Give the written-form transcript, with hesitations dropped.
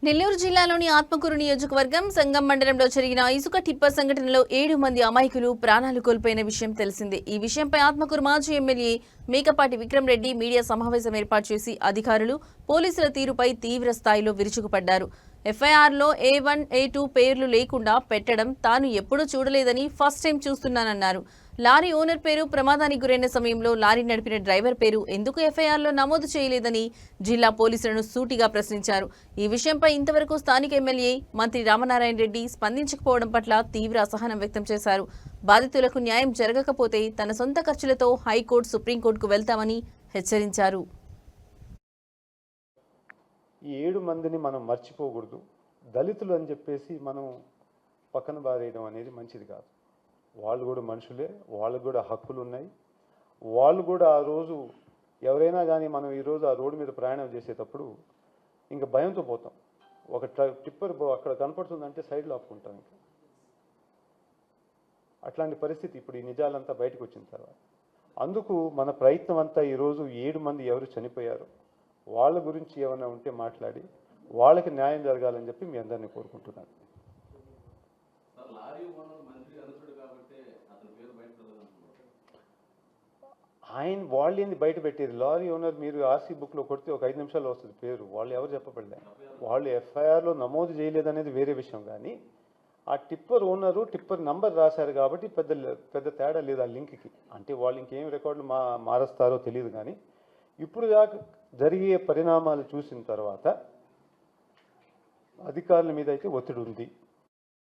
నెల్లూరు జిల్లాలోని ఆత్మకూరు నియోజకవర్గం సంగం మండలంలో జరిగిన ఇసుక టిప్పర్ సంఘటనలో 7 మంది అమాయకులు ప్రాణాలు కోల్పోయిన విషయం తెలిసిందే. ఈ విషయంపై ఆత్మకూరు మాజీ ఎమ్మెల్యే మేకపాటి విక్రమ్ రెడ్డి మీడియా సమావేశం ఏర్పాటు చేసి అధికారులు, పోలీసుల తీరుపై తీవ్ర స్థాయిలో విరుచుకుపడ్డారు. ఎఫ్ఐఆర్లో A1, A2 పేర్లు లేకుండా పెట్టడం తాను ఎప్పుడూ చూడలేదని ఫస్ట్ టైం చూస్తున్నానన్నారు. లారీ ఓనర్ పేరు ప్రమాదానికి గురైన సమయంలో లారీ నడిపిన డ్రైవర్ పేరు ఎందుకు ఎఫ్ఐఆర్లో నమోదు చేయలేదని జిల్లా పోలీసులను సూటిగా ప్రశ్నించారు. ఈ విషయంపై ఇంతవరకు స్థానిక ఎమ్మెల్యే మంత్రి రామనారాయణ రెడ్డి స్పందించకపోవడం పట్ల తీవ్ర అసహనం వ్యక్తం చేశారు. బాధితులకు న్యాయం జరగకపోతే తన సొంత ఖర్చులతో హైకోర్టు, సుప్రీంకోర్టుకు వెళ్తామని హెచ్చరించారు. ఈ 7 మందిని మనం మర్చిపోకూడదు. దళితులు అని చెప్పేసి మనం పక్కన బారేయడం అనేది మంచిది కాదు. వాళ్ళు కూడా మనుషులే, వాళ్ళకు కూడా హక్కులు ఉన్నాయి. వాళ్ళు కూడా ఆ రోజు ఎవరైనా కానీ మనం ఈరోజు ఆ రోడ్డు మీద ప్రయాణం చేసేటప్పుడు ఇంకా భయంతో పోతాం. ఒక టిప్పర్ అక్కడ కనపడుతుందంటే సైడ్లో ఆపుకుంటాం. ఇంకా అట్లాంటి పరిస్థితి ఇప్పుడు ఈ నిజాలంతా బయటకు వచ్చిన తర్వాత. అందుకు మన ప్రయత్నం అంతా ఈరోజు 7 మంది ఎవరు చనిపోయారు వాళ్ళ గురించి ఏమైనా ఉంటే మాట్లాడి వాళ్ళకి న్యాయం జరగాలని చెప్పి మీ అందరినీ కోరుకుంటున్నాను. వాళ్ళు ఏంది బయట పెట్టేది? లారీ ఓనర్ మీరు ఆర్సీ బుక్లో కొడితే ఒక 5 నిమిషాలు వస్తుంది పేరు. వాళ్ళు ఎవరు చెప్పబడలే. వాళ్ళు ఎఫ్ఐఆర్లో నమోదు చేయలేదనేది వేరే విషయం. కానీ ఆ టిప్పర్ ఓనరు టిప్పర్ నంబర్ రాశారు కాబట్టి పెద్ద తేడా లేదు ఆ లింక్కి. అంటే వాళ్ళు ఇంకేం రికార్డులు మారుస్తారో తెలియదు. కానీ ఇప్పుడు దాకా జరిగే పరిణామాలు చూసిన తర్వాత అధికారుల మీద అయితే ఒత్తిడి ఉంది.